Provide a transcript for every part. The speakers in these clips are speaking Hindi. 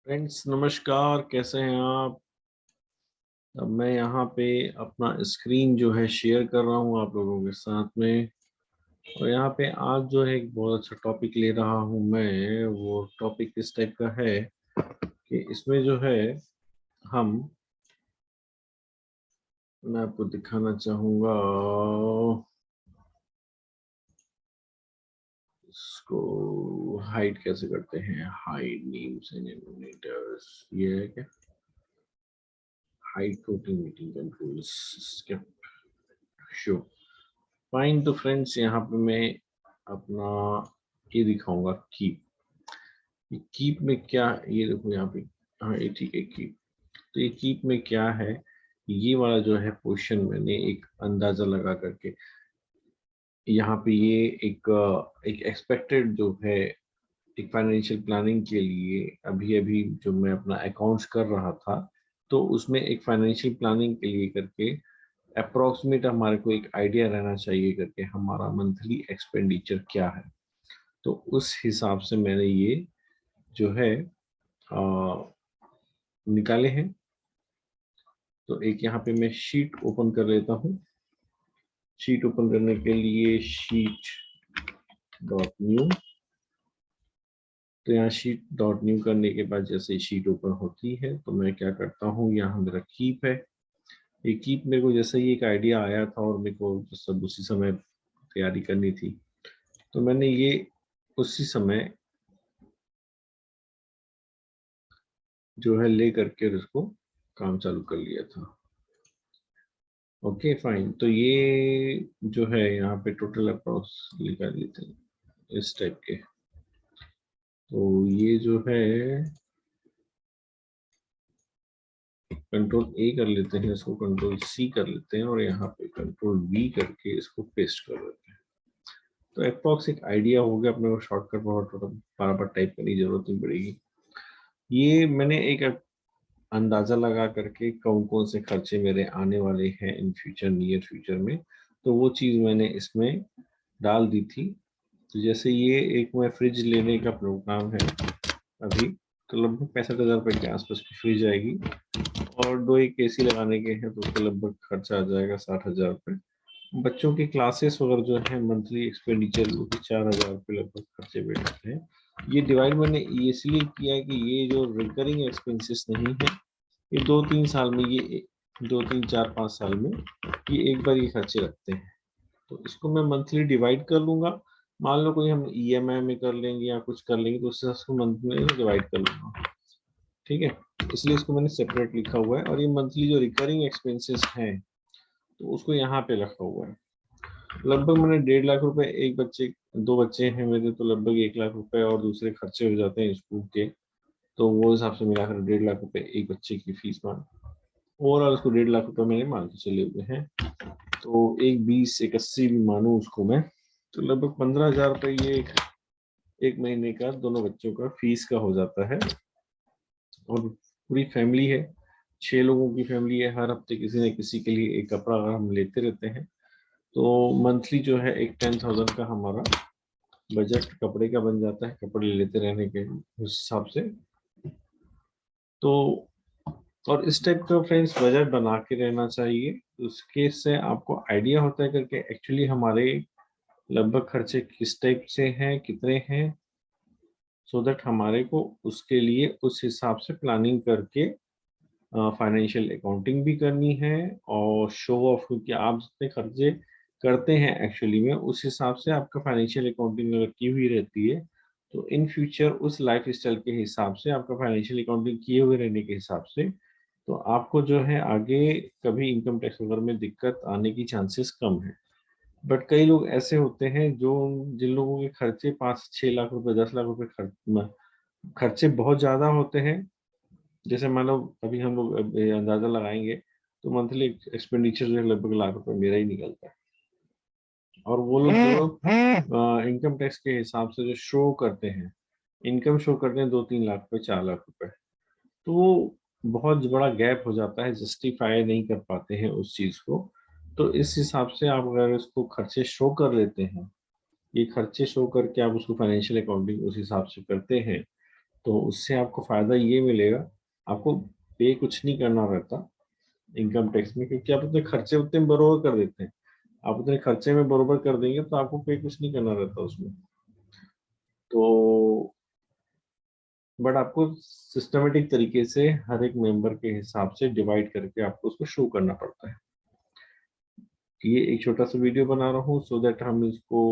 फ्रेंड्स नमस्कार, कैसे हैं आप। अब मैं यहाँ पे अपना स्क्रीन जो है शेयर कर रहा हूँ आप लोगों के साथ में। और यहाँ पे आज जो है एक बहुत अच्छा टॉपिक ले रहा हूँ मैं। वो टॉपिक इस टाइप का है कि इसमें जो है हम मैं आपको दिखाना चाहूँगा इसको हाइड कैसे करते हैं। हाइड नेम्स एंड इल्यूमिनेटर्स, ये है क्या, hide total meeting controls, show fine. तो फ्रेंड्स यहाँ पे मैं अपना ये दिखाऊंगा कीप। कीप में क्या, ये देखो यहाँ पे, हाँ ये ठीक है कीप। तो ये कीप में क्या है, ये वाला जो है पोर्शन मैंने एक अंदाजा लगा करके यहाँ पे ये एक एक्सपेक्टेड जो है एक फाइनेंशियल प्लानिंग के लिए अभी अभी जो मैं अपना अकाउंट्स कर रहा था, तो उसमें एक फाइनेंशियल प्लानिंग के लिए करके अप्रोक्सीमेट हमारे को एक आइडिया रहना चाहिए करके हमारा मंथली एक्सपेंडिचर क्या है। तो उस हिसाब से मैंने ये जो है निकाले हैं। तो एक यहाँ पे मैं शीट ओपन कर लेता हूँ। शीट ओपन करने के लिए शीट डॉट न्यू। तो यहाँ शीट डॉट न्यू करने के बाद जैसे शीट ओपन होती है तो मैं क्या करता हूँ, यहाँ मेरा कीप है। ये कीप मेरे को जैसे ही एक आइडिया आया था और मेरे को सब उसी समय तैयारी करनी थी, तो मैंने ये उसी समय जो है ले करके उसको काम चालू कर लिया था। Okay fine. तो ये जो है यहाँ पे टोटल अप्रॉक्स निकाल लेते हैं इस टाइप के। तो ये जो है कंट्रोल ए कर लेते हैं, इसको कंट्रोल सी कर लेते हैं और यहाँ पे कंट्रोल वी करके इसको पेस्ट कर देते हैं। तो अप्रॉक्स एक आइडिया हो गया अपने को। शॉर्टकट बहुत बार बार टाइप करने की जरूरत नहीं पड़ेगी। ये मैंने एक अंदाजा लगा करके कौन कौन से खर्चे मेरे आने वाले हैं इन फ्यूचर, नियर फ्यूचर में, तो वो चीज़ मैंने इसमें डाल दी थी। तो जैसे ये एक मैं फ्रिज लेने का प्रोग्राम है अभी, तो लगभग 65,000 रुपये के आसपास की फ्रिज आएगी और दो एक एसी लगाने के हैं तो उसका लगभग खर्चा आ जाएगा 60,000 रुपये। बच्चों की क्लासेस वगैरह जो है मंथली एक्सपेंडिचर वो भी 4,000 रुपये लगभग खर्चे बैठते हैं। ये डिवाइड मैंने इसलिए किया है कि ये जो रिकरिंग एक्सपेंसेस नहीं है, ये 2-3 साल में, ये 2-3-4-5 साल में ये एक बार ये खर्चे लगते हैं। तो इसको मैं मंथली डिवाइड कर लूंगा। मान लो कोई हम ईएमआई में कर लेंगे या कुछ कर लेंगे तो उससे उसको मंथ में डिवाइड कर लूंगा। ठीक है, इसलिए इसको मैंने सेपरेट लिखा हुआ है। और ये मंथली जो रिकरिंग एक्सपेंसेस हैं तो उसको यहाँ पे रखा हुआ है। लगभग मैंने 1.5 लाख रुपए, एक बच्चे, दो बच्चे हैं मेरे तो लगभग 1 लाख रुपए और दूसरे खर्चे हो जाते हैं स्कूल के। तो वो हिसाब से मिलाकर 1.5 लाख रुपए एक बच्चे की फीस मान, ओवरऑल उसको 1.5 लाख रुपए मैंने मान के चले हुए हैं। तो एक 20 एक 80 भी मानू उसको मैं, तो लगभग 15,000 रुपये ये एक महीने का दोनों बच्चों का फीस का हो जाता है। और पूरी फैमिली है, 6 लोगों की फैमिली है। हर हफ्ते किसी न किसी के लिए एक कपड़ा अगर हम लेते रहते हैं तो मंथली जो है एक 10,000 का हमारा बजट कपड़े का बन जाता है, कपड़े लेते रहने के हिसाब से। तो और इस टाइप का फ्रेंड्स बजट बना के रहना चाहिए, उसके से आपको आइडिया होता है करके एक्चुअली हमारे लगभग खर्चे किस टाइप से हैं, कितने हैं, सो दैट हमारे को उसके लिए उस हिसाब से प्लानिंग करके फाइनेंशियल अकाउंटिंग भी करनी है। और शो ऑफ, क्योंकि आप जितने खर्चे करते हैं एक्चुअली में उस हिसाब से आपका फाइनेंशियल अकाउंटिंग अगर की हुई रहती है तो इन फ्यूचर उस लाइफ स्टाइल के हिसाब से आपका फाइनेंशियल अकाउंटिंग किए हुए रहने के हिसाब से तो आपको जो है आगे कभी इनकम टैक्स वगैरह में दिक्कत आने की चांसेस कम है। बट कई लोग ऐसे होते हैं जो, जिन लोगों के खर्चे 5-6 लाख रुपए, 10 लाख रुपए खर्चे बहुत ज्यादा होते हैं। जैसे मान लो अभी हम लोग अंदाजा लगाएंगे तो मंथली एक्सपेंडिचर जो है लगभग लाख रुपए मेरा ही निकलता है। और वो लोग जो इनकम टैक्स के हिसाब से जो शो करते हैं, इनकम शो करते हैं 2-3 लाख रुपए, 4 लाख रुपए, तो वो बहुत बड़ा गैप हो जाता है, जस्टिफाई नहीं कर पाते हैं उस चीज को। तो इस हिसाब से आप अगर इसको खर्चे शो कर लेते हैं, ये खर्चे शो करके आप उसको फाइनेंशियल अकाउंटिंग उस हिसाब से करते हैं, तो उससे आपको फायदा ये मिलेगा, आपको पे कुछ नहीं करना रहता इनकम टैक्स में, क्योंकि आप अपने खर्चे उतने बरोबर कर देते हैं। आप उतने खर्चे में बरोबर कर देंगे तो आपको पे कुछ नहीं करना रहता उसमें। तो बट आपको सिस्टमेटिक तरीके से हर एक मेंबर के हिसाब से डिवाइड करके आपको उसको शो करना पड़ता है। ये एक छोटा सा वीडियो बना रहा हूँ सो दैट हम इसको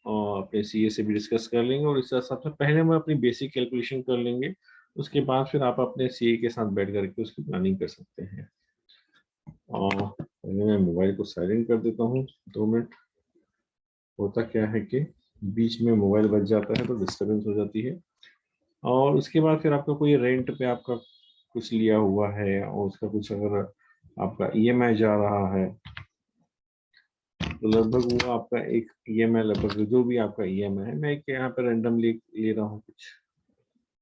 अपने सीए से भी डिस्कस कर लेंगे, और इस हिसाब से पहले हम अपनी बेसिक कैलकुलेशन कर लेंगे, उसके बाद फिर आप अपने सीए के साथ बैठ करके उसकी प्लानिंग कर सकते हैं। पहले मैं मोबाइल को साइलेंट कर देता हूँ 2 मिनट। होता क्या है कि बीच में मोबाइल बज जाता है तो डिस्टरबेंस हो जाती है। और उसके बाद फिर आपका कोई रेंट पे आपका कुछ लिया हुआ है और उसका कुछ अगर आपका ईएमआई जा रहा है तो लगभग वो आपका एक ईएमआई, लगभग जो भी आपका ईएमआई है, मैं एक यहाँ पे रैंडमली ले रहा हूँ कुछ,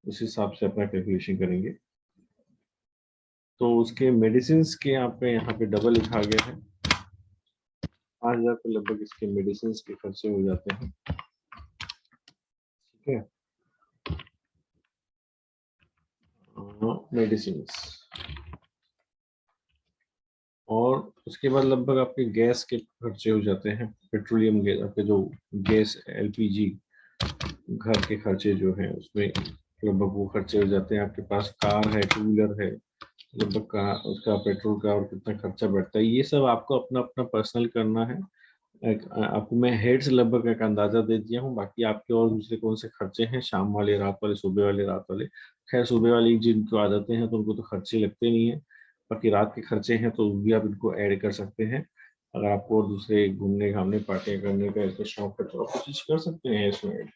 उस हिसाब से अपना कैलकुलेशन करेंगे। तो उसके मेडिसिन के आपका यहाँ पे डबल लिखा गया है, 5,000 के लगभग इसके मेडिसिन के खर्चे हो जाते हैं। ठीक है, मेडिसिन। और उसके बाद लगभग आपके गैस के खर्चे हो जाते हैं, पेट्रोलियम गैस, आपके जो गैस एलपीजी घर के खर्चे जो हैं उसमें लगभग वो खर्चे हो जाते हैं। आपके पास कार है, टू व्हीलर है, लगभग का उसका पेट्रोल का और कितना खर्चा बैठता है, ये सब आपको अपना अपना पर्सनल करना है। आपको मैं हेड्स लगभग एक अंदाजा दे दिया हूँ, बाकी आपके और दूसरे कौन से खर्चे हैं, शाम वाले, रात वाले, सुबह वाले, रात वाले। खैर सुबह वाली जिनको आदतें हैं तो उनको तो खर्चे लगते नहीं है, बाकी रात के खर्चे हैं तो भी आप इनको ऐड कर सकते हैं। अगर आपको और दूसरे घूमने घामने पार्टियां करने का इसका शौक है तो आप कोशिश कर सकते हैं इसमें ऐड।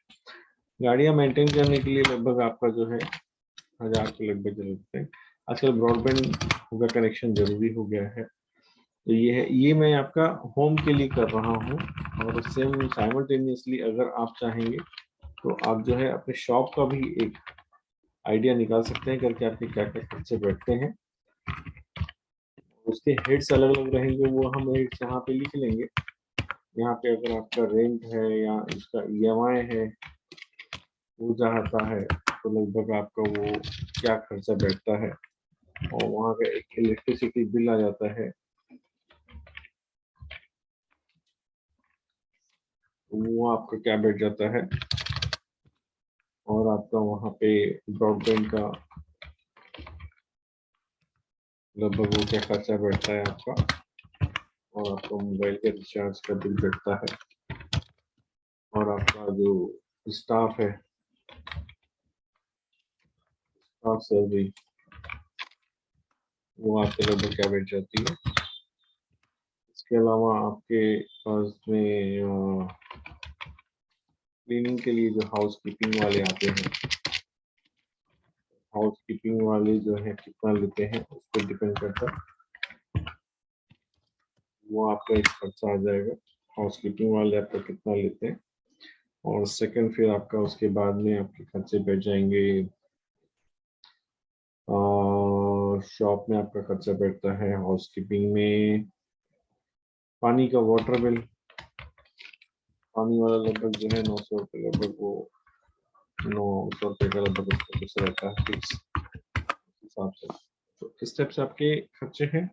गाड़ियां मेंटेन करने के लिए लगभग आपका जो है 1,000 के लगभग जरूरत है। आजकल ब्रॉडबैंड का कनेक्शन जरूरी हो गया है, तो ये है, ये मैं आपका होम के लिए कर रहा हूँ। और सेम साइमल्टेनियसली अगर आप चाहेंगे तो आप जो है अपने शॉप का भी एक आइडिया निकाल सकते हैं करके, आपके क्या क्या खर्चे बैठते हैं, उसके हेड्स अलग अलग रहेंगे, वो हम हेड्स यहाँ पे लिख लेंगे। यहाँ पे अगर आपका रेंट है या इसका ईएमआई है वो जाता है तो लगभग आपका वो क्या खर्चा बैठता है, और वहाँ का एक इलेक्ट्रिसिटी बिल आ जाता है वो आपका क्या बैठ जाता है, और आपका वहाँ पे ब्रॉडबैंड का लगभग वो क्या खर्चा बैठता है आपका, और आपका मोबाइल के रिचार्ज का बिल बैठता है, और आपका जो स्टाफ है, स्टाफ सैलरी, वो आपके लगभग क्या बैठ जाती है। इसके अलावा आपके पास में क्लीनिंग के लिए जो हाउस कीपिंग वाले आते हैं, हाउस कीपिंग वाले जो है कितना लेते हैं उस पर डिपेंड करता है, वो आपका एक खर्चा आ जाएगा, हाउस कीपिंग वाले आपका कितना लेते हैं। और सेकंड फिर आपका उसके बाद में आपके खर्चे बैठ जाएंगे, शॉप में आपका खर्चा बैठता है, हाउस कीपिंग में पानी का वाटर बिल, पानी वाला लगभग जो है 900 रुपये, लगभग वो 900 रुपये का लगभग उसका कुछ रहता है फिक्स हिसाब से। तो इस टाइप से आपके खर्चे हैं।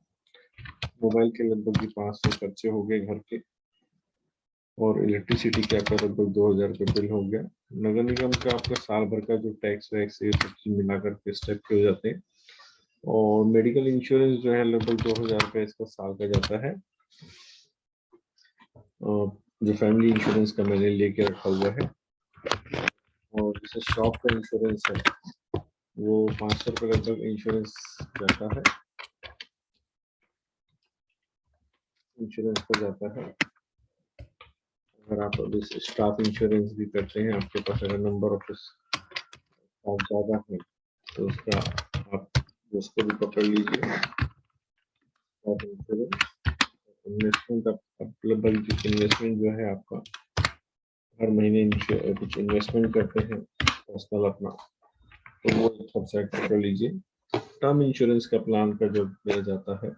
मोबाइल के लगभग भी 500 खर्चे हो गए घर के, और इलेक्ट्रिसिटी का आपका लगभग 2,000 रुपये बिल हो गया। नगर निगम का आपका साल भर का जो टैक्स वैक्स ये सब चीज मिलाकर के इस टाइप के हो जाते हैं। और मेडिकल इंश्योरेंस जो है लगभग 2,000 रुपये इसका साल का जाता है, जो फैमिली इंश्योरेंस का मैंने लेके रखा हुआ है। और जैसे शॉप का इंश्योरेंस है वो 500 रुपये लगभग इंश्योरेंस जाता है, इंश्योरेंस का जाता है। अगर आप अभी स्टाफ इंश्योरेंस भी करते हैं, आपके पास अगर नंबर ऑफ स्टाफ ज़्यादा है तो उसका आप उसको भी पकड़ लीजिए, स्टाफ इंश्योरेंस। इन्वेस्टमेंट आप लगभग इन्वेस्टमेंट जो है आपका हर महीने कुछ इन्वेस्टमेंट करते हैं पर्सनल अपना, तो वो एक खर्चा कर लीजिए। टर्म इंश्योरेंस का प्लान का जो दिया जाता है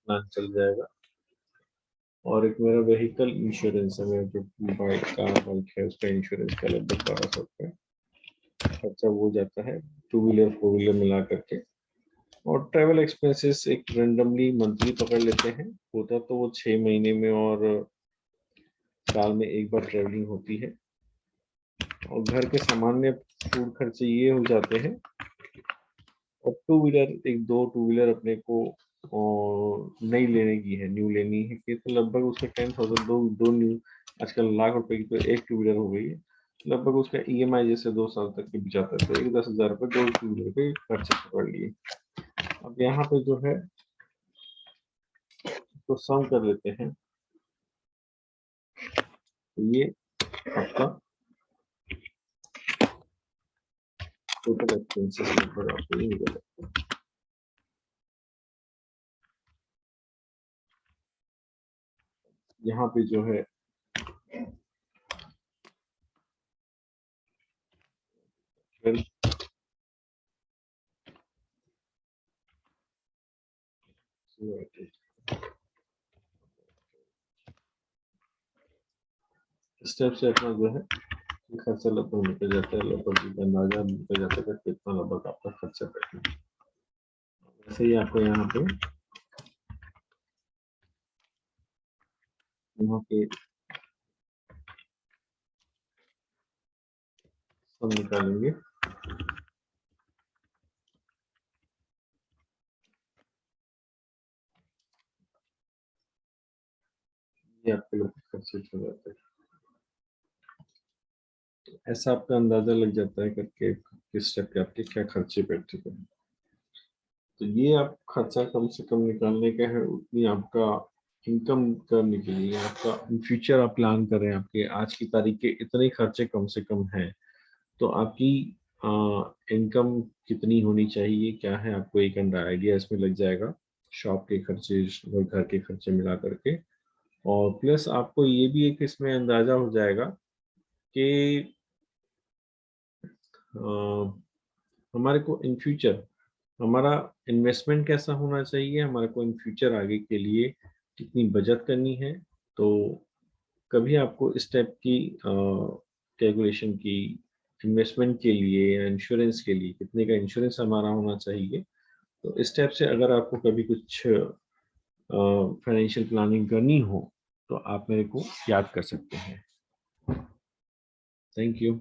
प्लान चल जाएगा। और एक मेरा व्हीकल इंश्योरेंस है, मेरा जो बाइक बाइक है उसका इंश्योरेंस का लगभग 1200 रुपये खर्चा हो जाता है, 2 व्हीलर 4 व्हीलर मिला करके। और ट्रैवल एक्सपेंसेस एक रेंडमली मंथली पकड़ लेते हैं, होता तो वो 6 महीने में और साल में एक बार ट्रैवलिंग होती है। और घर के सामान्य फूड खर्चे ये हो जाते हैं। और 2 व्हीलर, एक 2 2 व्हीलर अपने को नई लेने की है, न्यू लेनी है कि तो लगभग उसका 10,000, दो न्यू, आजकल लाख रुपए की तो एक 2 व्हीलर हो गई है। लगभग उसका ईएमआई जैसे 2 साल तक के भी जाता है, तो एक 10,000 रुपये 2 2 व्हीलर के खर्चे पकड़ लिए। अब यहाँ पे जो है तो सम कर लेते हैं, तो ये आपका टोटल एक्सपेंसेस लगभग आपको ये निकल जाता है। यहाँ पे जो है स्टेप से अपना जो है खर्चा लगभग निकल जाता है, लगभग अंदाजा निकल जाता है कि कितना लगभग आपका खर्चा बैठना। वैसे ही आपको यहाँ पे सब निकालेंगे। ये आपके लोग खर्चे हो जाते हैं, ऐसा आपका अंदाजा लग जाता है करके किस स्टेप के आपके क्या खर्चे बैठे हैं। तो ये आप खर्चा कम से कम निकालने का है, उतनी आपका इनकम करने के लिए आपका इन फ्यूचर आप प्लान कर रहे हैं, आपके आज की तारीख के इतने खर्चे कम से कम हैं, तो आपकी इनकम कितनी होनी चाहिए क्या है, आपको एक आइडिया इसमें लग जाएगा। शॉप के खर्चे और घर के खर्चे मिला करके, और प्लस आपको ये भी एक इसमें अंदाजा हो जाएगा कि हमारे को इन फ्यूचर हमारा इन्वेस्टमेंट कैसा होना चाहिए, हमारे को इन फ्यूचर आगे के लिए कितनी बचत करनी है। तो कभी आपको इस टाइप की कैलकुलेशन की, इन्वेस्टमेंट के लिए या इंश्योरेंस के लिए कितने का इंश्योरेंस हमारा होना चाहिए, तो इस टाइप से अगर आपको कभी कुछ फाइनेंशियल प्लानिंग करनी हो तो आप मेरे को याद कर सकते हैं। Thank you.